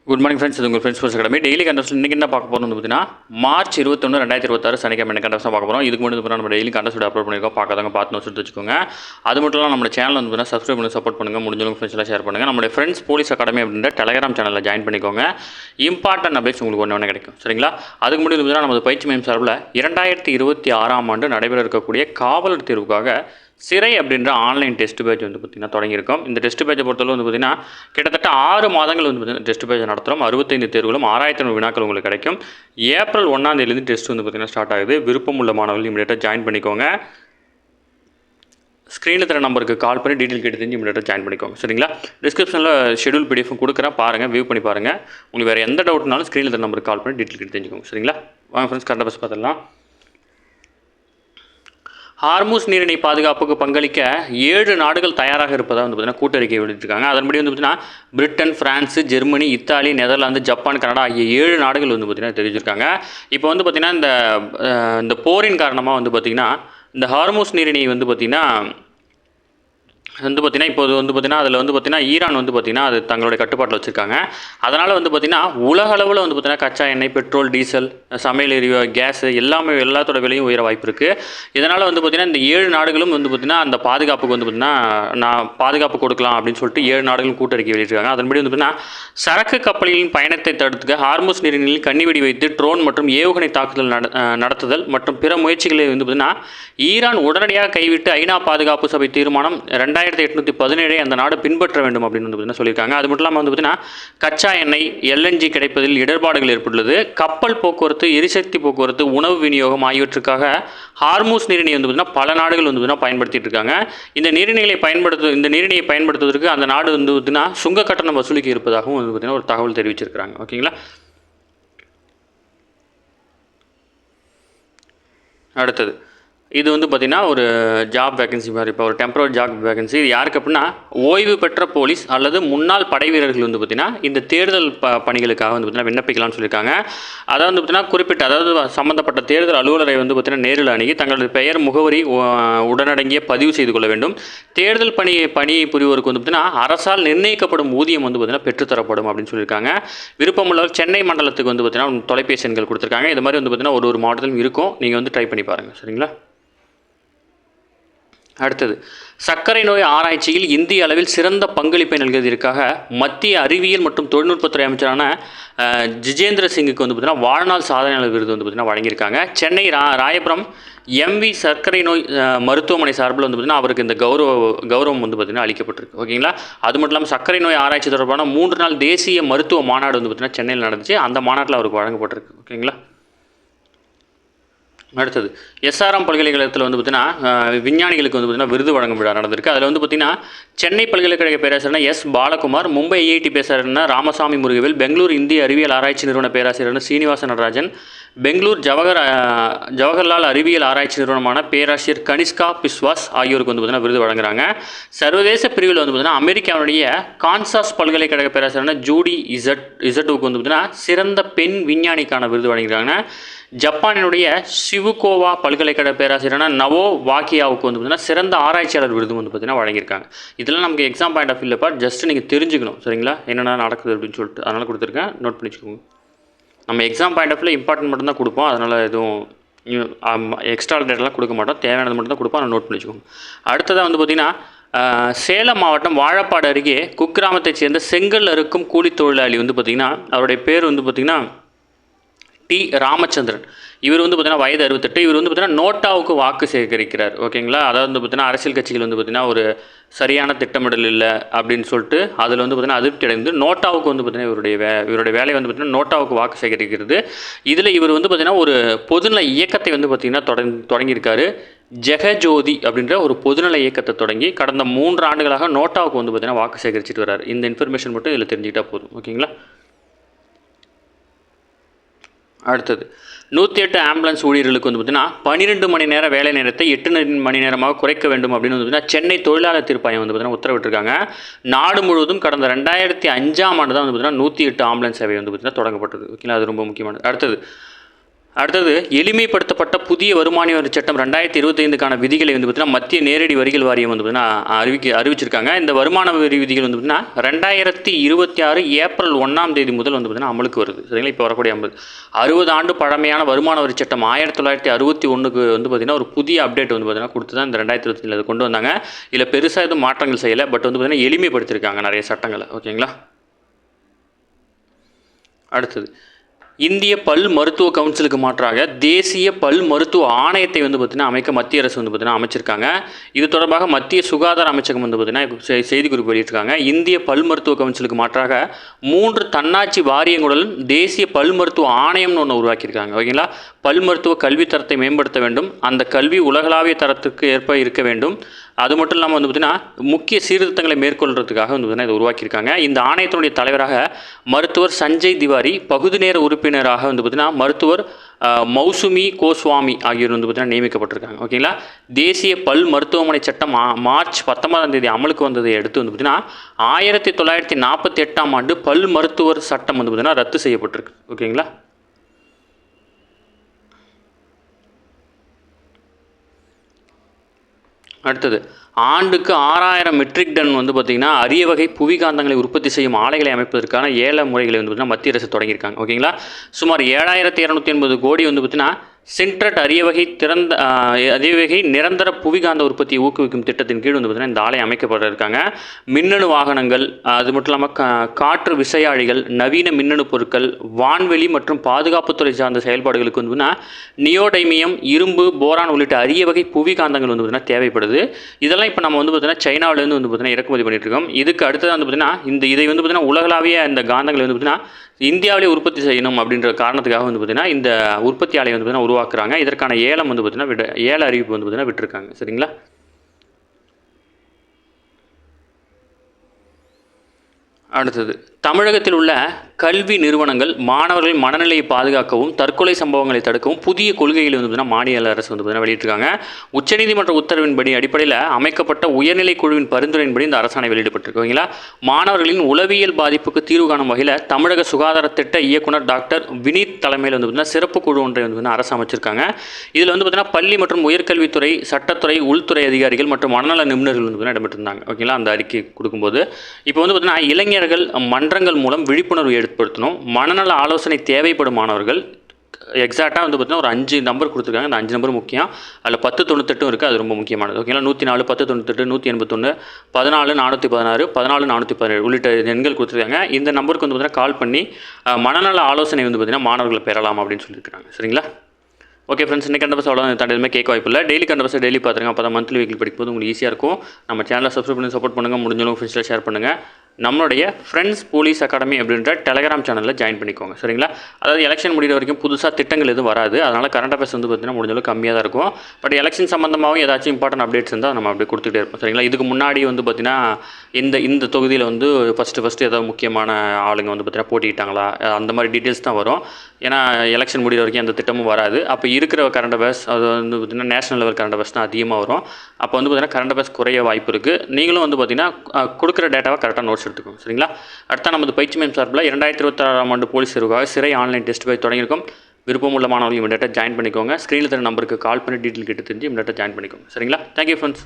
Good morning friends. இது உங்கள் friends force academy daily contest இன்றைக்கி என்ன பார்க்க போகிறோம் பார்த்தீங்கன்னா மார்ச் 21 2026 சனிக்கிழமை கண்டஸ்ட் பார்க்க போகிறோம். இதுக்கு முன்னாடி நம்ம டெய்லி கண்டஸ்ட் அப்லோட் பண்ணியிருக்கோம். பார்க்காதவங்க பார்த்து நோட்ஸ் எடுத்து வச்சுக்கோங்க. அது மட்டும் இல்லாமல் நம்ம சேனல் வந்து பார்த்தீங்கன்னா சப்ஸ்கிரைப் பண்ணி சப்போர்ட் பண்ணுங்கள். முடிஞ்சவங்க ஃப்ரெண்ட்ஸ்லாம் ஷேர் பண்ணுங்கள். நம்மளுடைய ஃப்ரெண்ட்ஸ் போலீஸ் அகாடமி அப்படின்ற டெலகிராம் சேனலில் ஜாயின் பண்ணிக்கோங்க. இம்பார்ட்டன்ட் அப்டேட்ஸ் உங்களுக்கு ஒன்று கிடைக்கும். சரிங்களா? அதுக்கு முன்னாடி பார்த்தீங்கன்னா நமது பயிற்சி மையம் சார்பில் 2026ஆம் ஆண்டு நடைபெற இருக்கக்கூடிய காவலர் தேர்வுக்காக சிறை அப்படின்ற ஆன்லைன் டெஸ்ட் பேட்ச் வந்து பார்த்திங்கன்னா தொடங்கியிருக்கோம். இந்த டெஸ்ட் பேட்சை பொறுத்தவரை வந்து பார்த்திங்கன்னா கிட்டத்தட்ட 6 மாதங்கள் வந்து பார்த்திங்கன்னா டெஸ்ட் பேட்ச் நடத்துகிறோம். 65 தேர்வுகளும் 6500 வினாக்கள் உங்களுக்கு கிடைக்கும். ஏப்ரல் 1ஆம் தேதியிலேருந்து டெஸ்ட் வந்து பார்த்திங்கன்னா ஸ்டார்ட் ஆகுது. விருப்பம் உள்ள மாணவர்கள் இமீடியட்டாக ஜாயின் பண்ணிக்கோங்க. ஸ்க்ரீனில் தர நம்பருக்கு கால் பண்ணி டீட்டெயில் கேட்டு தெரிஞ்சு இமீடியட்டாக ஜாயின் பண்ணிக்கோங்க. சரிங்களா? டிஸ்கிரிப்ஷனில் ஷெடியூல் PDF கொடுக்குறேன், பாருங்கள், வியூ பண்ணி பாருங்கள். உங்களுக்கு வேறு எந்த டவுட்னாலும் ஸ்க்ரீனில் தர நம்பருக்கு கால் பண்ணி டீட்டெயில் கேட்டு தெரிஞ்சுக்கோங்க. சரிங்களா? வாங்க ஃப்ரெண்ட்ஸ், கரெக்டாக பஸ் பார்த்துடலாம். ஹார்மூஸ் நீரிணை பாதுகாப்புக்கு பங்களிக்க 7 நாடுகள் தயாராக இருப்பதாக வந்து பார்த்தீங்கன்னா கூட்டறிக்கை வெளியிட்டிருக்காங்க. அதன்படி வந்து பார்த்தீங்கன்னா Britain, France, Germany, Italy, Netherlands, Japan, Canada ஆகிய 7 நாடுகள் வந்து பார்த்தீங்கன்னா தெரிவிச்சிருக்காங்க. இப்போ வந்து பார்த்தீங்கன்னா இந்த போரின் காரணமாக வந்து பார்த்திங்கன்னா இந்த ஹார்மூஸ் நீரிணை வந்து பார்த்திங்கன்னா இப்போது வந்து பார்த்திங்கன்னா அதில் வந்து பார்த்திங்கன்னா ஈரான் வந்து பார்த்திங்கன்னா அது தங்களுடைய கட்டுப்பாட்டில் வச்சுருக்காங்க. அதனால் வந்து பார்த்திங்கன்னா உலக அளவில் வந்து பார்த்திங்கன்னா கச்சா எண்ணெய், பெட்ரோல், டீசல், சமையல் எரிவாயு, கேஸ் எல்லாத்தோட விலையும் உயர வாய்ப்பு இருக்குது. இதனால் வந்து பார்த்திங்கன்னா இந்த 7 நாடுகளும் வந்து பார்த்திங்கன்னா அந்த பாதுகாப்புக்கு வந்து பார்த்திங்கன்னா நான் பாதுகாப்பு கொடுக்கலாம் அப்படின்னு சொல்லிட்டு 7 நாடுகளும் கூட்டறிக்கை வெளியிட்டிருக்காங்க. அதன்படி வந்து பார்த்திங்கன்னா சரக்கு கப்பல்களின் பயணத்தை தடுத்துக்க ஹார்மூஸ் நீரிணையில் கன்னிவெடி வைத்து ட்ரோன் மற்றும் ஏவுகணை தாக்குதல் நடத்துதல் மற்றும் பிற முயற்சிகளை வந்து பார்த்திங்கன்னா ஈரான் உடனடியாக கைவிட்டு ஐநா பாதுகாப்பு சபை தீர்மானம் 2817 அந்த நாடு பின்பற்ற வேண்டும் அப்படின்னு வந்து பார்த்தீங்கன்னா சொல்லியிருக்காங்க. அது மட்டும் இல்லாமல் வந்து பார்த்தீங்கன்னா கச்சா எண்ணெய், LNG கிடைப்பதில் இடர்பாடுகள் ஏற்பட்டுள்ளது. கப்பல் போக்குவரத்து, எரிசக்தி போக்குவரத்து, உணவு விநியோகம் ஆகியவற்றுக்காக ஹார்மூஸ் நீரிணை வந்து பார்த்தீங்கன்னா பல நாடுகள் வந்து பார்த்தீங்கன்னா பயன்படுத்திட்டு இருக்காங்க. இந்த நீரிணையை பயன்படுத்துவதற்கு அந்த நாடு வந்து பார்த்தீங்கன்னா சுங்க கட்டணம் வசூலிக்க இருப்பதாகவும் வந்து பார்த்தீங்கன்னா ஒரு தகவல் தெரிவிச்சிருக்கிறாங்க. ஓகேங்களா? அடுத்தது இது வந்து பார்த்திங்கன்னா ஒரு ஜாப் வேகன்சி மாதிரி, இப்போ ஒரு டெம்பரரி ஜாப் வேகன்சி. இது யாருக்கு அப்படின்னா ஓய்வு பெற்ற போலீஸ் அல்லது முன்னாள் படை வீரர்கள் வந்து பார்த்திங்கன்னா இந்த தேர்தல் பணிகளுக்காக வந்து பார்த்திங்கன்னா விண்ணப்பிக்கலாம்னு சொல்லியிருக்காங்க. அதாவது வந்து பார்த்திங்கன்னா அதாவது சம்மந்தப்பட்ட தேர்தல் அலுவலரை வந்து பார்த்திங்கன்னா நேரில் அணுகி தங்களது பெயர், முகவரி உடனடங்கிய பதிவு செய்து கொள்ள வேண்டும். தேர்தல் பணியை புரிவோருக்கு வந்து பார்த்திங்கன்னா அரசால் நிர்ணயிக்கப்படும் ஊதியம் வந்து பார்த்திங்கன்னா பெற்றுத்தரப்படும் அப்படின்னு சொல்லியிருக்காங்க. விருப்பமுள்ளவர் சென்னை மண்டலத்துக்கு வந்து பார்த்திங்கன்னா தொலைபேசி எண்கள் கொடுத்துருக்காங்க. இது மாதிரி வந்து பார்த்திங்கன்னா ஒரு மாவட்டத்திலும் இருக்கும். நீங்கள் வந்து ட்ரை பண்ணி பாருங்கள். சரிங்களா? அடுத்தது சர்க்கரை நோய் ஆராய்ச்சியில் இந்திய அளவில் சிறந்த பங்களிப்பை நல்கியதற்காக மத்திய அறிவியல் மற்றும் தொழில்நுட்பத்துறை அமைச்சரான ஜிதேந்திர சிங்குக்கு வந்து பார்த்திங்கன்னா வாழ்நாள் சாதனையாளர் விருது வந்து பார்த்திங்கன்னா வழங்கியிருக்காங்க. சென்னை ராயபுரம் MV சர்க்கரை நோய் மருத்துவமனை சார்பில் வந்து பார்த்திங்கன்னா அவருக்கு இந்த கௌரவம் வந்து பார்த்திங்கன்னா அளிக்கப்பட்டிருக்கு. ஓகேங்களா? அது மட்டும் இல்லாமல் சர்க்கரை நோய் ஆராய்ச்சி தொடர்பான 3 நாள் தேசிய மருத்துவ மாநாடு வந்து பார்த்திங்கன்னா சென்னையில் நடந்துச்சு. அந்த மாநாட்டில் அவருக்கு வழங்கப்பட்டிருக்கு. ஓகேங்களா? அடுத்தது SRM பல்கலைக்கழகத்தில் வந்து பார்த்திங்கன்னா விஞ்ஞானிகளுக்கு வந்து பார்த்திங்கன்னா விருது வழங்கும் விழா நடந்திருக்கு. அதில் வந்து பார்த்திங்கன்னா சென்னை பல்கலைக்கழக பேராசிரியர் S பாலகுமார், மும்பை IIT பேராசிரியர் ராமசாமி முருகவேல், பெங்களூர் இந்திய அறிவியல் ஆராய்ச்சி நிறுவன பேராசிரியர் சீனிவாச நடராஜன், பெங்களூர் ஜவஹர்லால் அறிவியல் ஆராய்ச்சி நிறுவனமான பேராசிரியர் கனிஷ்கா பிஸ்வாஸ் ஆகியோருக்கு வந்து பார்த்திங்கன்னா விருது வழங்குறாங்க. சர்வதேச பிரிவில் வந்து பார்த்திங்கன்னா அமெரிக்காவுடைய கான்சாஸ் பல்கலைக்கழக பேராசிரியர் ஜூடி இசட்டுவுக்கு வந்து பார்த்திங்கன்னா சிறந்த பெண் விஞ்ஞானிக்கான விருது வழங்குறாங்க. ஜப்பானினுடைய சிவுகோவா பல்கலைக்கழக பேராசிரியரான நவோ வாக்கியாவுக்கு வந்து பார்த்திங்கன்னா சிறந்த ஆராய்ச்சியாளர் விருது வந்து பார்த்திங்கன்னா வழங்கியிருக்காங்க. இதெல்லாம் நமக்கு எக்ஸாம் பாயிண்ட் ஆஃப் வியூவில் ஜஸ்ட் நீங்கள் தெரிஞ்சுக்கணும். சரிங்களா? என்னென்ன நடக்குது அப்படின்னு சொல்லிட்டு அதனால் கொடுத்துருக்கேன், நோட் பண்ணி வச்சுக்கோங்க. நம்ம எக்ஸாம் பாயிண்ட் ஆஃப் வியூவில் இம்பார்ட்டன்ட் மட்டும் தான் கொடுப்போம். அதனால் எதுவும் எக்ஸ்ட்ரா டேட்டெல்லாம் கொடுக்க மாட்டோம். தேவையானது மட்டும் தான் கொடுப்போம். அதை நோட் பண்ணி வச்சுக்கோங்க. அடுத்ததாக வந்து பார்த்திங்கன்னா சேலம் மாவட்டம் வாழப்பாடு அருகே குக்கிராமத்தைச் சேர்ந்த செங்கல் அறுக்கும் கூலி தொழிலாளி வந்து பார்த்திங்கன்னா அவருடைய பேர் வந்து பார்த்திங்கன்னா T ராமச்சந்திரன். இவர் வந்து பார்த்திங்கன்னா வயது 68. இவர் வந்து பார்த்திங்கன்னா நோட்டாவுக்கு வாக்கு சேகரிக்கிறார். ஓகேங்களா? அதாவது வந்து பார்த்திங்கன்னா அரசியல் கட்சிகள் வந்து பார்த்திங்கன்னா ஒரு சரியான திட்டமிடல் இல்லை அப்படின்னு சொல்லிட்டு அதில் வந்து பார்த்திங்கன்னா அதிருப்தி அடைந்து நோட்டாவுக்கு வந்து பார்த்திங்கன்னா இவருடைய வேலை வந்து பார்த்திங்கன்னா நோட்டாவுக்கு வாக்கு சேகரிக்கிறது. இதில் இவர் வந்து பார்த்திங்கன்னா ஒரு பொதுநல இயக்கத்தை வந்து பார்த்திங்கன்னா தொடங்கியிருக்காரு. ஜெகஜோதி அப்படின்ற ஒரு பொதுநல இயக்கத்தை தொடங்கி கடந்த 3 ஆண்டுகளாக நோட்டாவுக்கு வந்து பார்த்திங்கன்னா வாக்கு சேகரிச்சுட்டு வர்றாரு. இந்த இன்ஃபர்மேஷன் மட்டும் இதில் தெரிஞ்சுக்கிட்டால் போதும். ஓகேங்களா? அடுத்தது 108 ஆம்புலன்ஸ் ஊழியர்களுக்கு வந்து பார்த்திங்கன்னா 12 மணி நேர வேலை நேரத்தை 8 மணி நேரமாக குறைக்க வேண்டும் அப்படின்னு வந்து பார்த்திங்கன்னா சென்னை தொழிலாளர் தீர்ப்பாயம் வந்து பார்த்திங்கன்னா உத்தரவிட்டிருக்காங்க. நாடு முழுவதும் கடந்த 2005ஆம் ஆண்டு தான் வந்து பார்த்திங்கன்னா 108 ஆம்புலன்ஸ் சேவை வந்து பார்த்திங்கன்னா தொடங்கப்பட்டது. ஓகேங்களா? அது ரொம்ப முக்கியமானது. அடுத்தது அடுத்தது எளிமைப்படுத்தப்பட்ட புதிய வருமான வரி சட்டம் 2025க்கான விதிகளை வந்து பார்த்தீங்கன்னா மத்திய நேரடி வரிகள் வாரியம் வந்து பார்த்தீங்கன்னா அறிவிச்சிருக்காங்க. இந்த வருமான வரி விதிகள் வந்து பார்த்தீங்கன்னா 2026 ஏப்ரல் 1ஆம் தேதி முதல் வந்து பார்த்தீங்கன்னா அமலுக்கு வருது. சரிங்களா? இப்போ வரக்கூடிய 60 ஆண்டு பழமையான வருமான வரி சட்டம் 1961க்கு வந்து பார்த்தீங்கன்னா ஒரு புதிய அப்டேட் வந்து பார்த்தீங்கன்னா கொடுத்து தான் இந்த 2025 அதை கொண்டு வந்தாங்க. இதில் பெருசாக எதுவும் மாற்றங்கள் செய்யலை, பட் வந்து பார்த்தீங்கன்னா எளிமைப்படுத்தியிருக்காங்க நிறைய சட்டங்களை. ஓகேங்களா? அடுத்தது இந்திய பல் மருத்துவ கவுன்சிலுக்கு மாற்றாக தேசிய பல் மருத்துவ ஆணையத்தை வந்து பார்த்திங்கன்னா அமைக்க மத்திய அரசு வந்து பார்த்திங்கன்னா அமைச்சிருக்காங்க. இது தொடர்பாக மத்திய சுகாதார அமைச்சகம் வந்து பார்த்திங்கன்னா செய்திக்குறிப்பு வெளியிட்டிருக்காங்க. இந்திய பல் மருத்துவ கவுன்சிலுக்கு மாற்றாக 3 தன்னாட்சி வாரியங்களுடன் தேசிய பல் மருத்துவ ஆணையம்னு ஒன்று உருவாக்கியிருக்காங்க. ஓகேங்களா? பல் மருத்துவ கல்வி தரத்தை மேம்படுத்த வேண்டும், அந்த கல்வி உலகளாவிய தரத்துக்கு ஏற்ப இருக்க வேண்டும். அது மட்டும் இல்லாமல் வந்து பார்த்திங்கன்னா முக்கிய சீர்திருத்தங்களை மேற்கொள்கிறதுக்காக வந்து பார்த்திங்கன்னா இதை உருவாக்கியிருக்காங்க. இந்த ஆணையத்தினுடைய தலைவராக மருத்துவர் சஞ்சய் திவாரி, பகுதி நேர உறுப்பினராக வந்து பார்த்திங்கன்னா மருத்துவர் மௌசுமி கோஸ்வாமி ஆகியோர் வந்து பார்த்திங்கன்னா நியமிக்கப்பட்டிருக்காங்க. ஓகேங்களா? தேசிய பல் மருத்துவமனை சட்டம் மார்ச் 19ஆம் தேதி அமலுக்கு வந்ததை அடுத்து வந்து பார்த்திங்கன்னா 1948ஆம் ஆண்டு பல் மருத்துவர் சட்டம் வந்து பார்த்திங்கன்னா ரத்து செய்யப்பட்டிருக்கு. ஓகேங்களா? அடுத்தது ஆண்டுக்கு 6000 மெட்ரிக் டன் வந்து பார்த்திங்கன்னா அரிய வகை புவிகாந்தங்களை உற்பத்தி செய்யும் ஆலைகளை அமைப்பதற்கான ஏல முறைகளை வந்து பார்த்திங்கன்னா மத்திய அரசு தொடங்கியிருக்காங்க. ஓகேங்களா? சுமார் 7280 கோடி வந்து பார்த்திங்கன்னா சின்ட்ரட் அரிய வகை நிரந்தர புவிகாந்த உற்பத்தியை ஊக்குவிக்கும் திட்டத்தின் கீழ் வந்து பார்த்திங்கன்னா இந்த ஆலை அமைக்கப்பட இருக்காங்க. மின்னணு வாகனங்கள், அது மட்டும் இல்லாமல் காற்று விசையாழிகள், நவீன மின்னணு பொருட்கள், வான்வெளி மற்றும் பாதுகாப்புத்துறை சார்ந்த செயல்பாடுகளுக்கு வந்து பார்த்திங்கன்னா நியோடைமியம், இரும்பு, போரான் உள்ளிட்ட அரிய வகை புவிகாந்தங்கள் வந்து பார்த்திங்கன்னா தேவைப்படுது. இதெல்லாம் இப்போ நம்ம வந்து பார்த்திங்கன்னா சைனாவிலேருந்து வந்து பார்த்திங்கன்னா இறக்குமதி பண்ணிட்டு இருக்கோம். இதுக்கு அடுத்தது வந்து பார்த்திங்கன்னா இதை வந்து பார்த்திங்கன்னா உலகளாவிய இந்த காந்தங்களை வந்து பார்த்திங்கன்னா இந்தியாவிலே உற்பத்தி செய்யணும் அப்படின்ற காரணத்துக்காக வந்து பார்த்திங்கன்னா இந்த உற்பத்தி ஆலையை வந்து பார்த்திங்கன்னா உருவாக்குறாங்க. இதற்கான ஏலம் வந்து பார்த்திங்கன்னா ஏல அறிவிப்பு வந்து பார்த்திங்கன்னா விட்டுருக்காங்க. சரிங்களா? அடுத்தது தமிழகத்தில் உள்ள கல்வி நிறுவனங்கள் மாணவர்களின் மனநிலையை பாதுகாக்கவும் தற்கொலை சம்பவங்களை தடுக்கவும் புதிய கொள்கைகளை வந்து மாநில அரசு வந்து வெளியிட்டிருக்காங்க. உச்சநீதிமன்ற உத்தரவின்படி அடிப்படையில் அமைக்கப்பட்ட உயர்நிலை குழுவின் பரிந்துரையின்படி இந்த அரசாணை வெளியிடப்பட்டிருக்கு. ஓகேங்களா? மாணவர்களின் உளவியல் பாதிப்புக்கு தீர்வு காணும் வகையில் தமிழக சுகாதார திட்ட இயக்குனர் டாக்டர் வினீத் தலைமையில் வந்து சிறப்பு குழு ஒன்றை வந்து அரசு அமைச்சிருக்காங்க. இதில் வந்து பார்த்திங்கன்னா பள்ளி மற்றும் உயர்கல்வித்துறை, சட்டத்துறை, உள்துறை அதிகாரிகள் மற்றும் மனநல நிபுணர்கள் வந்து இடம்பெற்றிருந்தாங்க. ஓகேங்களா? அந்த அறிக்கை கொடுக்கும்போது இப்போ வந்து பார்த்திங்கன்னா இளைஞர்கள் மன்றங்கள் மூலம் விழிப்புணர்வு ஏற்படுத்தணும். மனநல ஆலோசனை தேவைப்படும் மாணவர்கள் எக்ஸாக்டாக வந்து பார்த்திங்கன்னா ஒரு 5 நம்பர் கொடுத்துருக்காங்க. அந்த 5 நம்பர் முக்கியம். அதில் 1098 இருக்குது, அது ரொம்ப முக்கியமானது. ஓகேங்களா? 104, 1098, 181, 14 416, 14 417 உள்ளிட்ட எண்கள் கொடுத்துருக்காங்க. இந்த நம்பருக்கு வந்து பார்த்திங்கன்னா கால் பண்ணி மனநல ஆலோசனை வந்து பார்த்திங்கன்னா மாணவர்களை பெறலாம் அப்படின்னு சொல்லியிருக்காங்க. சரிங்களா? ஓகே ஃப்ரெண்ட்ஸ், இன்றைக்கி கண்டபஸ் அவ்வளோ தாண்டி எதுவுமே கேட்க வாய்ப்பு இல்லை. டெய்லி கண்டபஸ் டெய்லி பார்த்துருங்க. அப்போ தான் மந்த்லி வீக்லி படிக்கும்போது உங்களுக்கு ஈஸியாக இருக்கும். நம்ம சேனலை சப்ஸ்கிரைப் பண்ணி சப்போர்ட் பண்ணுங்கள். முடிஞ்சளவுக்கு ஃப்ரெண்ட்ஸில் ஷேர் பண்ணுங்கள். நம்மளுடைய ஃப்ரெண்ட்ஸ் போலீஸ் அகாடமி அப்படின்ற டெலகிராம் சேனலில் ஜாயின் பண்ணிக்கோங்க. சரிங்களா? அதாவது எலெக்ஷன் முடிகிற வரைக்கும் புதுசாக திட்டங்கள் எதுவும் வராது. அதனால் கரண்ட் அஃபேர்ஸ் வந்து பார்த்திங்கன்னா முடிஞ்சளவுக்கு கம்மியாக தான் இருக்கும். பட் எலெக்ஷன் சம்மந்தமாகவும் ஏதாச்சும் இம்பார்ட்டன்ட் அப்டேட்ஸ் இருந்தால் நம்ம அப்படியே கொடுத்துட்டே இருப்போம். சரிங்களா? இதுக்கு முன்னாடி வந்து பார்த்திங்கன்னா இந்த தொகுதியில் வந்து ஃபஸ்ட்டு ஏதாவது முக்கியமான ஆளுங்க வந்து பார்த்திங்கன்னா போட்டிக்கிட்டாங்களா, அந்த மாதிரி டீட்டெயில்ஸ் தான் வரும். ஏன்னா எலெக்ஷன் முடிகிற வரைக்கும் எந்த திட்டமும் வராது. அப்போ இருக்கிற கரண்ட் அஃபேர்ஸ் அது வந்து பார்த்திங்கன்னா நேஷனல் லெவல் கரண்ட் அஃபேர்ஸ் தான் அதிகமாக வரும். அப்போ வந்து பார்த்திங்கன்னா கரண்ட் அஃபேர்ஸ் குறைய வாய்ப்பு இருக்குது. நீங்களும் வந்து பார்த்திங்கன்னா கொடுக்குற டேட்டாவை கரெக்டாக நோட்ஸ் எடுத்துக்கோங்க. சரிங்களா? அடுத்த நமது பயிற்சி மையம் சார்பில் 2026ஆம் ஆண்டு போலீஸ் தேர்வுக்காக சிறை ஆன்லைன் டெஸ்ட் போய் தொடங்கியிருக்கோம். விருப்பமுள்ள மாணவர்கள் இமீடியட்டாக ஜாயின் பண்ணிக்கோங்க. ஸ்க்ரீனில் தர நம்பருக்கு கால் பண்ணி டீட்டெயில் கேட்டு தெரிஞ்சு இமீடியட்டாக ஜாயின் பண்ணிக்கோங்க. சரிங்களா? Thank you friends.